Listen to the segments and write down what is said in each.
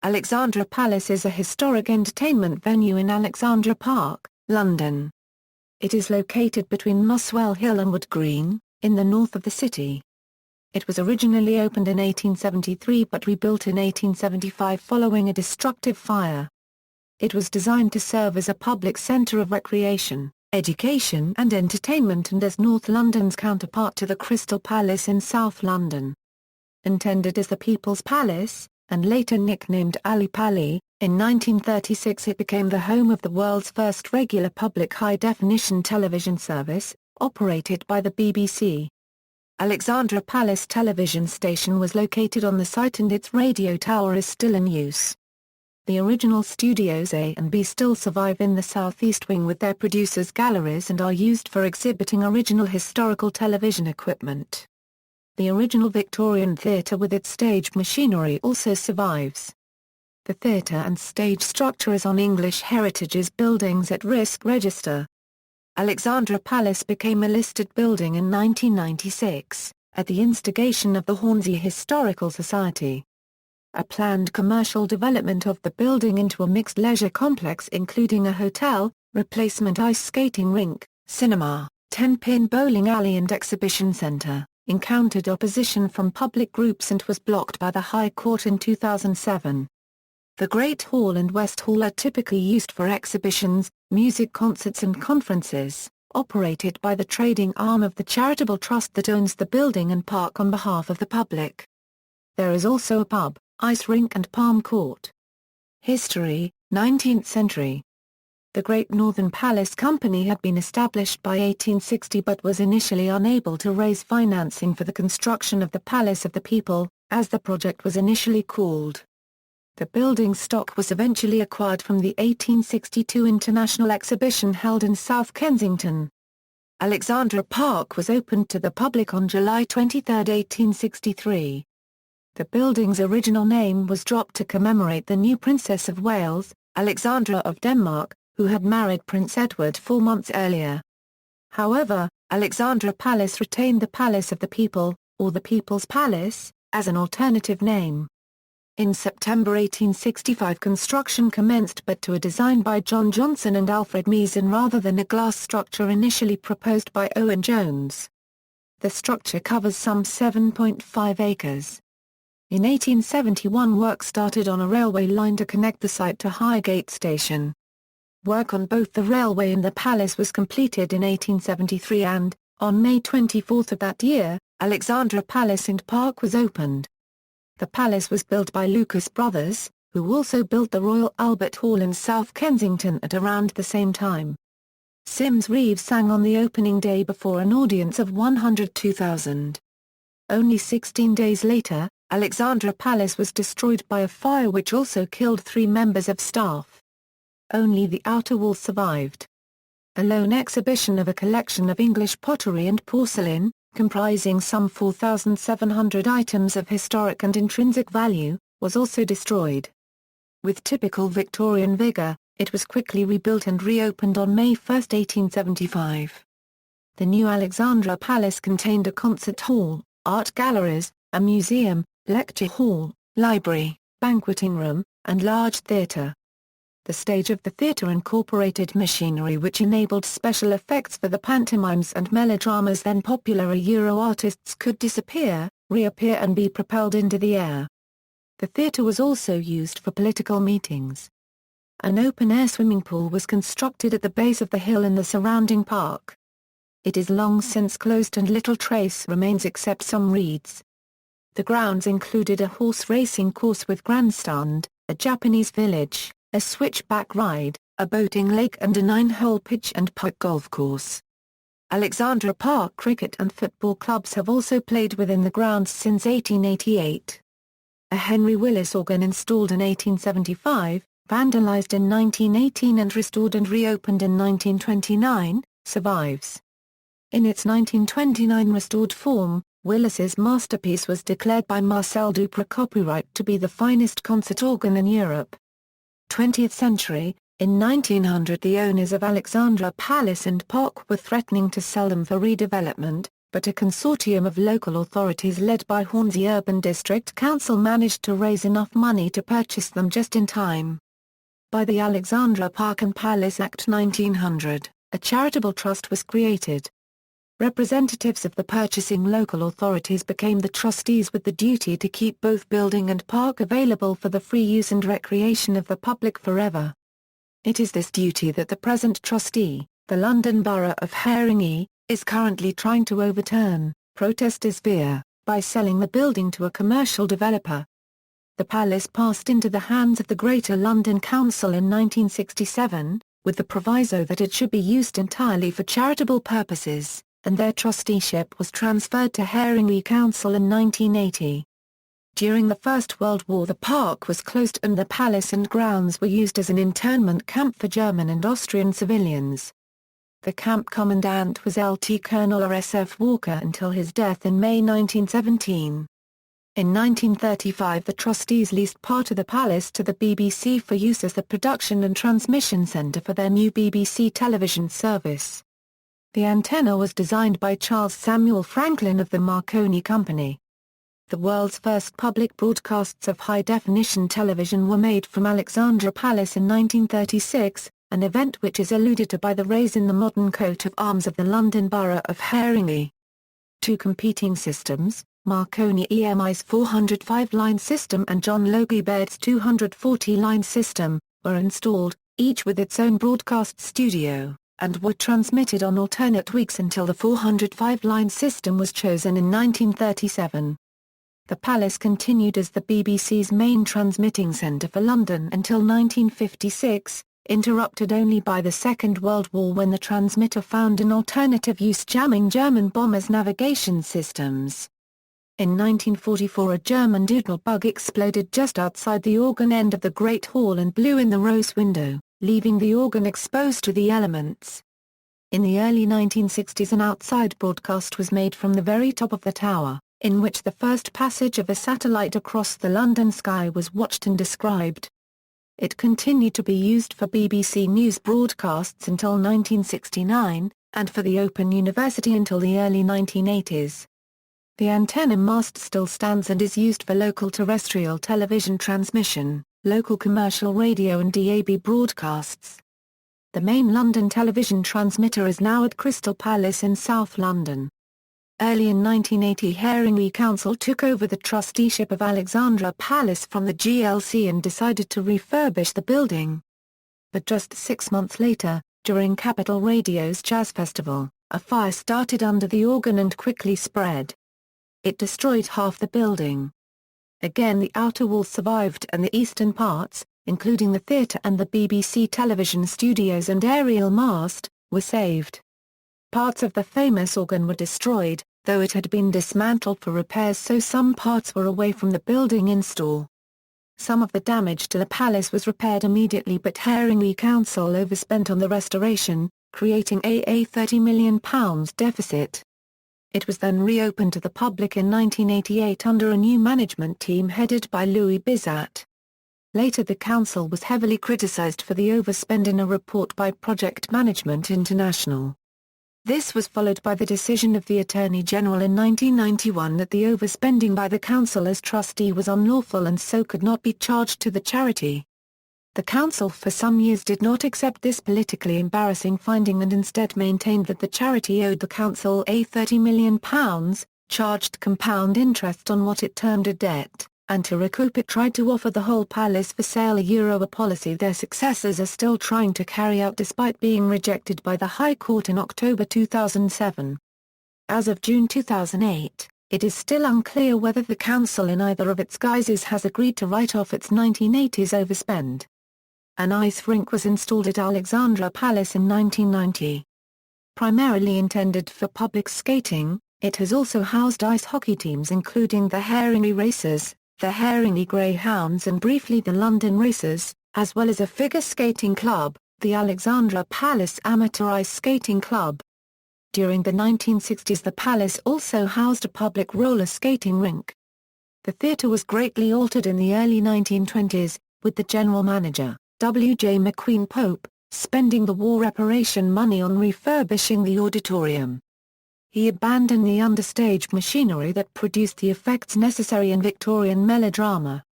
Alexandra Palace is a historic entertainment venue in Alexandra Park, London. It is located between Muswell Hill and Wood Green, in the north of the city. It was originally opened in 1873 but rebuilt in 1875 following a destructive fire. It was designed to serve as a public centre of recreation, education and entertainment and as North London's counterpart to the Crystal Palace in South London. Intended as the People's Palace, and later nicknamed Ali Pali, in 1936 it became the home of the world's first regular public high-definition television service, operated by the BBC. Alexandra Palace television station was located on the site and its radio tower is still in use. The original studios A and B still survive in the southeast wing with their producers' galleries and are used for exhibiting original historical television equipment. The original Victorian theatre with its stage machinery also survives. The theatre and stage structure is on English Heritage's Buildings at Risk Register. Alexandra Palace became a listed building in 1996, at the instigation of the Hornsey Historical Society. A planned commercial development of the building into a mixed leisure complex including a hotel, replacement ice skating rink, cinema, 10-pin bowling alley and exhibition centre, encountered opposition from public groups and was blocked by the High Court in 2007. The Great Hall and West Hall are typically used for exhibitions, music concerts and conferences, operated by the trading arm of the charitable trust that owns the building and park on behalf of the public. There is also a pub, ice rink and palm court. History, 19th century. The Great Northern Palace Company had been established by 1860 but was initially unable to raise financing for the construction of the Palace of the People, as the project was initially called. The building stock was eventually acquired from the 1862 International Exhibition held in South Kensington. Alexandra Park was opened to the public on July 23, 1863. The building's original name was dropped to commemorate the new Princess of Wales, Alexandra of Denmark, who had married Prince Edward 4 months earlier. However, Alexandra Palace retained the Palace of the People, or the People's Palace, as an alternative name. In September 1865 construction commenced but to a design by John Johnson and Alfred Meeson rather than a glass structure initially proposed by Owen Jones. The structure covers some 7.5 acres. In 1871 work started on a railway line to connect the site to Highgate Station. Work on both the railway and the palace was completed in 1873 and, on May 24 of that year, Alexandra Palace and Park was opened. The palace was built by Lucas Brothers, who also built the Royal Albert Hall in South Kensington at around the same time. Sims Reeves sang on the opening day before an audience of 102,000. Only 16 days later, Alexandra Palace was destroyed by a fire which also killed 3 members of staff. Only the outer wall survived. A lone exhibition of a collection of English pottery and porcelain, comprising some 4,700 items of historic and intrinsic value, was also destroyed. With typical Victorian vigour, it was quickly rebuilt and reopened on May 1, 1875. The new Alexandra Palace contained a concert hall, art galleries, a museum, lecture hall, library, banqueting room, and large theatre. The stage of the theatre incorporated machinery which enabled special effects for the pantomimes and melodramas then popular. Euro artists could disappear, reappear and be propelled into the air. The theatre was also used for political meetings. An open-air swimming pool was constructed at the base of the hill in the surrounding park. It is long since closed and little trace remains except some reeds. The grounds included a horse racing course with grandstand, a Japanese village, a switchback ride, a boating lake and a 9-hole pitch and putt golf course. Alexandra Park cricket and football clubs have also played within the grounds since 1888. A Henry Willis organ installed in 1875, vandalized in 1918 and restored and reopened in 1929, survives. In its 1929 restored form, Willis's masterpiece was declared by Marcel Dupré copyright to be the finest concert organ in Europe. 20th century, in 1900 the owners of Alexandra Palace and Park were threatening to sell them for redevelopment, but a consortium of local authorities led by Hornsey Urban District Council managed to raise enough money to purchase them just in time. By the Alexandra Park and Palace Act 1900, a charitable trust was created. Representatives of the purchasing local authorities became the trustees with the duty to keep both building and park available for the free use and recreation of the public forever. It is this duty that the present trustee, the London Borough of Haringey, is currently trying to overturn, protesters fear, by selling the building to a commercial developer. The palace passed into the hands of the Greater London Council in 1967, with the proviso that it should be used entirely for charitable purposes, and their trusteeship was transferred to Haringey Council in 1980. During the First World War the park was closed and the palace and grounds were used as an internment camp for German and Austrian civilians. The camp commandant was Lt. Colonel R.S.F. Walker until his death in May 1917. In 1935 the trustees leased part of the palace to the BBC for use as the production and transmission centre for their new BBC television service. The antenna was designed by Charles Samuel Franklin of the Marconi Company. The world's first public broadcasts of high-definition television were made from Alexandra Palace in 1936, an event which is alluded to by the raise in the modern coat of arms of the London Borough of Haringey. Two competing systems, Marconi EMI's 405-line system and John Logie Baird's 240-line system, were installed, each with its own broadcast studio, and were transmitted on alternate weeks until the 405-line system was chosen in 1937. The palace continued as the BBC's main transmitting centre for London until 1956, interrupted only by the Second World War when the transmitter found an alternative use jamming German bombers' navigation systems. In 1944 a German doodlebug exploded just outside the organ end of the Great Hall and blew in the rose window, leaving the organ exposed to the elements. In the early 1960s an outside broadcast was made from the very top of the tower, in which the first passage of a satellite across the London sky was watched and described. It continued to be used for BBC News broadcasts until 1969, and for the Open University until the early 1980s. The antenna mast still stands and is used for local terrestrial television transmission, local commercial radio and DAB broadcasts. The main London television transmitter is now at Crystal Palace in South London. Early in 1980 Haringey Council took over the trusteeship of Alexandra Palace from the GLC and decided to refurbish the building. But just 6 months later, during Capital Radio's Jazz Festival, a fire started under the organ and quickly spread. It destroyed half the building. Again the outer wall survived and the eastern parts, including the theatre and the BBC television studios and aerial mast, were saved. Parts of the famous organ were destroyed, though it had been dismantled for repairs so some parts were away from the building in store. Some of the damage to the palace was repaired immediately but Haringey Council overspent on the restoration, creating a £30 million deficit. It was then reopened to the public in 1988 under a new management team headed by Louis Bizat. Later the council was heavily criticised for the overspend in a report by Project Management International. This was followed by the decision of the Attorney General in 1991 that the overspending by the council as trustee was unlawful and so could not be charged to the charity. The council for some years did not accept this politically embarrassing finding and instead maintained that the charity owed the council £30 million, charged compound interest on what it termed a debt, and to recoup it tried to offer the whole palace for sale, a policy their successors are still trying to carry out despite being rejected by the High Court in October 2007. As of June 2008, it is still unclear whether the council in either of its guises has agreed to write off its 1980s overspend. An ice rink was installed at Alexandra Palace in 1990. Primarily intended for public skating, it has also housed ice hockey teams including the Haringey Racers, the Haringey Greyhounds and briefly the London Racers, as well as a figure skating club, the Alexandra Palace Amateur Ice Skating Club. During the 1960s the palace also housed a public roller skating rink. The theatre was greatly altered in the early 1920s, with the general manager, W.J. McQueen Pope, spending the war reparation money on refurbishing the auditorium. he abandoned the understaged machinery that produced the effects necessary in Victorian melodrama.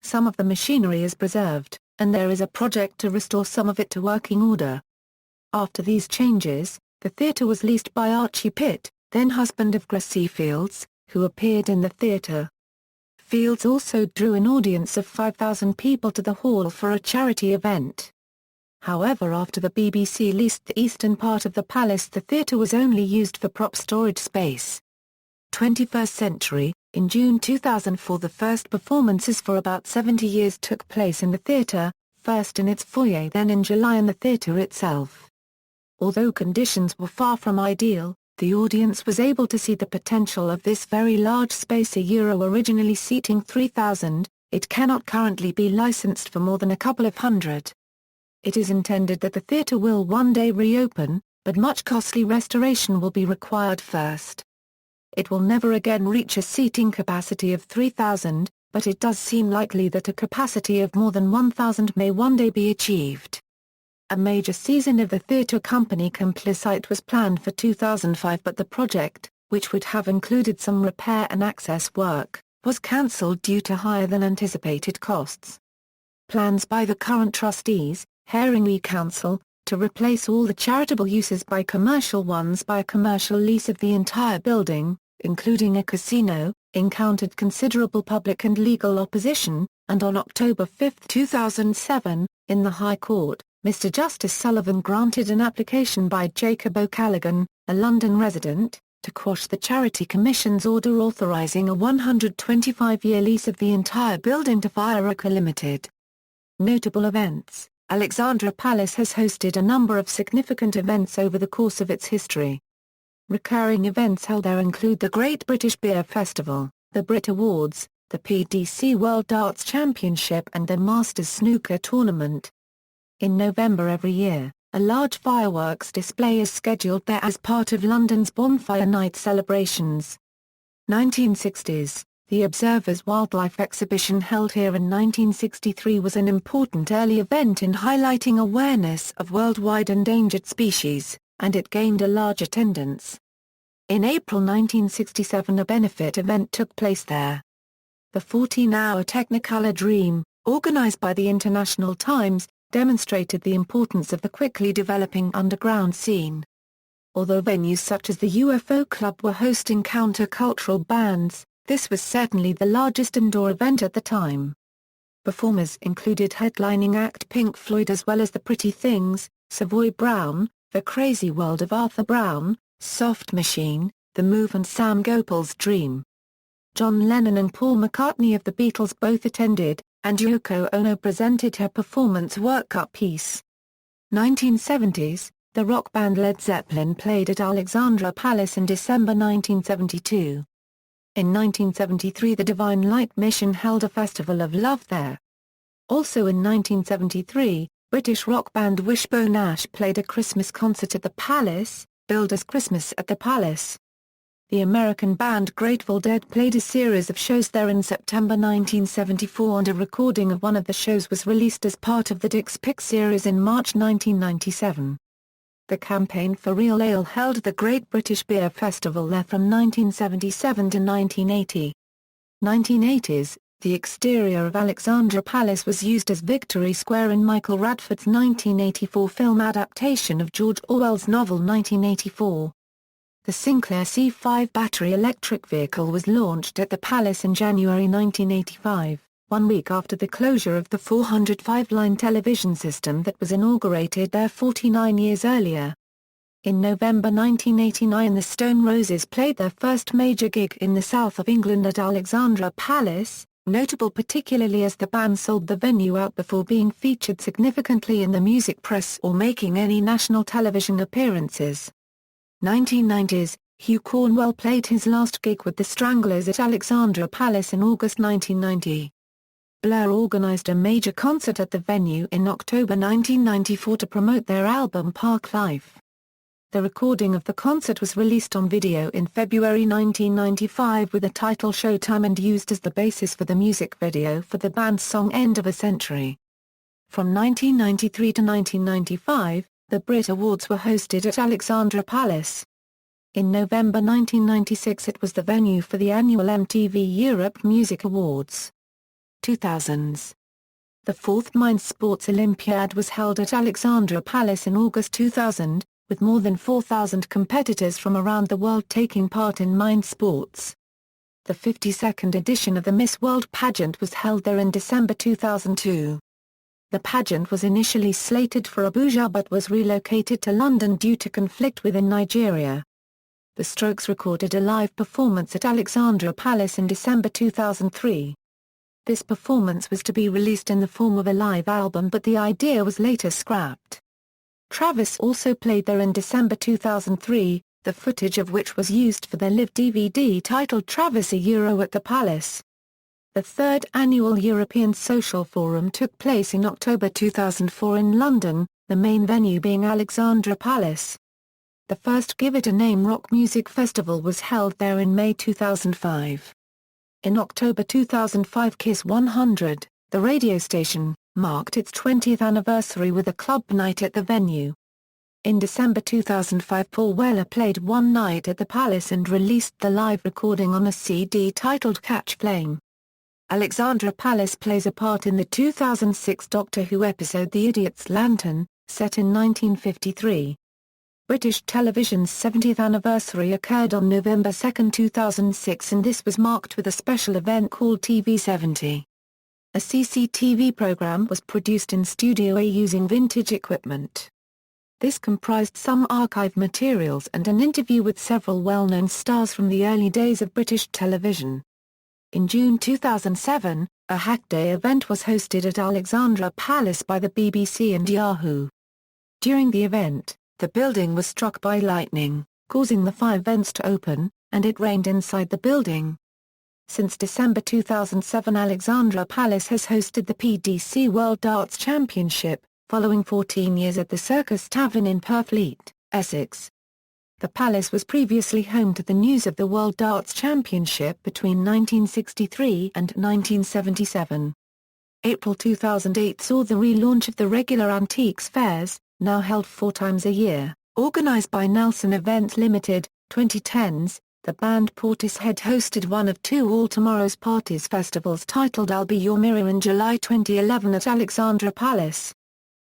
Some of the machinery is preserved, and there is a project to restore some of it to working order. After these changes, the theatre was leased by Archie Pitt, then husband of Gracie Fields, who appeared in the theatre. Fields also drew an audience of 5,000 people to the hall for a charity event. However, after the BBC leased the eastern part of the palace, the theatre was only used for prop storage space. 21st Century. In June 2004, the first performances for about 70 years took place in the theatre, first in its foyer, then in July in the theatre itself. Although conditions were far from ideal, the audience was able to see the potential of this very large space. Originally seating 3,000, it cannot currently be licensed for more than a couple of hundred. It is intended that the theatre will one day reopen, but much costly restoration will be required first. It will never again reach a seating capacity of 3,000, but it does seem likely that a capacity of more than 1,000 may one day be achieved. A major season of the theatre company Complicite was planned for 2005, but the project, which would have included some repair and access work, was cancelled due to higher than anticipated costs. Plans by the current trustees, Haringey Council, to replace all the charitable uses by commercial ones by a commercial lease of the entire building, including a casino, encountered considerable public and legal opposition, and on October 5, 2007, in the High Court, Mr Justice Sullivan granted an application by Jacob O'Callaghan, a London resident, to quash the Charity Commission's order authorising a 125-year lease of the entire building to Fireworker Limited. Notable events. Alexandra Palace has hosted a number of significant events over the course of its history. Recurring events held there include the Great British Beer Festival, the Brit Awards, the PDC World Darts Championship and the Masters Snooker Tournament. In November every year, a large fireworks display is scheduled there as part of London's Bonfire Night celebrations. 1960s. The Observer's Wildlife Exhibition held here in 1963 was an important early event in highlighting awareness of worldwide endangered species, and it gained a large attendance. In April 1967 a benefit event took place there. The 14-hour Technicolor Dream, organized by the International Times, demonstrated the importance of the quickly developing underground scene. Although venues such as the UFO Club were hosting counter-cultural bands, this was certainly the largest indoor event at the time. Performers included headlining act Pink Floyd as well as The Pretty Things, Savoy Brown, The Crazy World of Arthur Brown, Soft Machine, The Move and Sam Gopal's Dream. John Lennon and Paul McCartney of the Beatles both attended, and Yoko Ono presented her performance workup piece. 1970s, the rock band Led Zeppelin played at Alexandra Palace in December 1972. In 1973 the Divine Light Mission held a Festival of Love there. Also in 1973, British rock band Wishbone Ash played a Christmas concert at the Palace, billed as Christmas at the Palace. The American band Grateful Dead played a series of shows there in September 1974 and a recording of one of the shows was released as part of the Dick's Pick series in March 1997. The Campaign for Real Ale held the Great British Beer Festival there from 1977 to 1980. 1980s, the exterior of Alexandra Palace was used as Victory Square in Michael Radford's 1984 film adaptation of George Orwell's novel 1984. The Sinclair C5 battery electric vehicle was launched at the Palace in January 1985, 1 week after the closure of the 405-line television system that was inaugurated there 49 years earlier. In November 1989 the Stone Roses played their first major gig in the south of England at Alexandra Palace, notable particularly as the band sold the venue out before being featured significantly in the music press or making any national television appearances. 1990s, Hugh Cornwell played his last gig with the Stranglers at Alexandra Palace in August 1990. Blur organised a major concert at the venue in October 1994 to promote their album Park Life. The recording of the concert was released on video in February 1995 with the title Showtime and used as the basis for the music video for the band's song End of a Century. From 1993 to 1995, the Brit Awards were hosted at Alexandra Palace. In November 1996 it was the venue for the annual MTV Europe Music Awards. 2000s. The fourth Mind Sports Olympiad was held at Alexandra Palace in August 2000, with more than 4,000 competitors from around the world taking part in mind sports. The 52nd edition of the Miss World pageant was held there in December 2002. The pageant was initially slated for Abuja but was relocated to London due to conflict within Nigeria. The Strokes recorded a live performance at Alexandra Palace in December 2003. This performance was to be released in the form of a live album but the idea was later scrapped. Travis also played there in December 2003, the footage of which was used for their live DVD titled Travis at the Palace. The third annual European Social Forum took place in October 2004 in London, the main venue being Alexandra Palace. The first Give It a Name rock music festival was held there in May 2005. In October 2005 Kiss 100, the radio station, marked its 20th anniversary with a club night at the venue. In December 2005 Paul Weller played One Night at the Palace and released the live recording on a CD titled Catch Flame. Alexandra Palace plays a part in the 2006 Doctor Who episode The Idiot's Lantern, set in 1953. British television's 70th anniversary occurred on November 2, 2006 and this was marked with a special event called TV70. A CCTV program was produced in Studio A using vintage equipment. This comprised some archive materials and an interview with several well-known stars from the early days of British television. In June 2007, a Hack Day event was hosted at Alexandra Palace by the BBC and Yahoo. During the event, the building was struck by lightning, causing the 5 vents to open, and it rained inside the building. Since December 2007 Alexandra Palace has hosted the PDC World Darts Championship, following 14 years at the Circus Tavern in Purfleet, Essex. The Palace was previously home to the News of the World Darts Championship between 1963 and 1977. April 2008 saw the relaunch of the regular Antiques Fairs, now held 4 times a year, organized by Nelson Events Limited, 2010s. The band Portishead hosted one of 2 All Tomorrow's Parties festivals titled I'll Be Your Mirror in July 2011 at Alexandra Palace.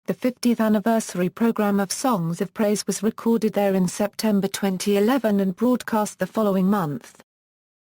The 50th anniversary program of Songs of Praise was recorded there in September 2011 and broadcast the following month.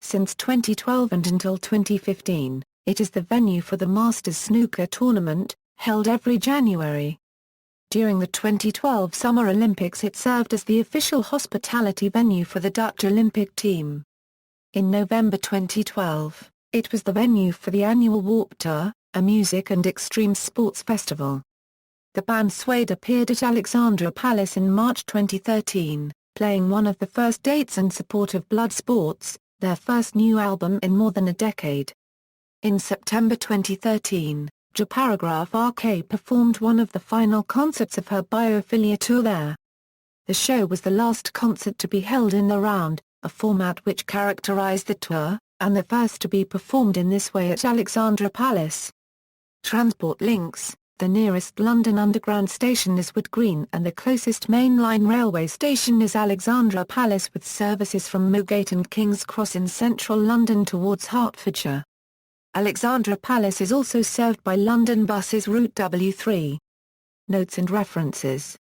Since 2012 and until 2015, it is the venue for the Masters Snooker Tournament, held every January. During the 2012 Summer Olympics it served as the official hospitality venue for the Dutch Olympic team. In November 2012, it was the venue for the annual Warped Tour, a music and extreme sports festival. The band Suede appeared at Alexandra Palace in March 2013, playing one of the first dates in support of Blood Sports, their first new album in more than a decade. In September 2013, Paragraph RK performed one of the final concerts of her Biophilia tour there. The show was the last concert to be held in the round, a format which characterized the tour, and the first to be performed in this way at Alexandra Palace. Transport links: the nearest London Underground station is Wood Green and the closest mainline railway station is Alexandra Palace with services from Moorgate and King's Cross in central London towards Hertfordshire. Alexandra Palace is also served by London Buses Route W3. Notes and references.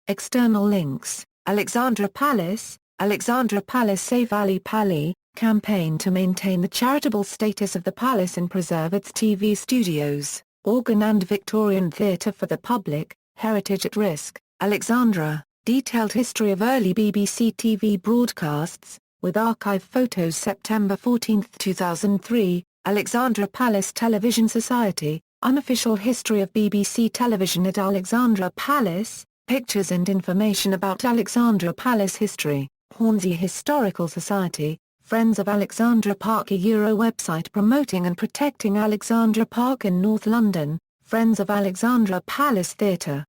External links: Alexandra Palace Save Ali Pali, campaign to maintain the charitable status of the palace and preserve its TV studios, organ and Victorian theatre for the public, heritage at risk, Alexandra, detailed history of early BBC TV broadcasts, with archive photos September 14, 2003, Alexandra Palace Television Society, unofficial history of BBC television at Alexandra Palace, pictures and information about Alexandra Palace history, Hornsey Historical Society, Friends of Alexandra Park, a Euro website promoting and protecting Alexandra Park in North London, Friends of Alexandra Palace Theatre.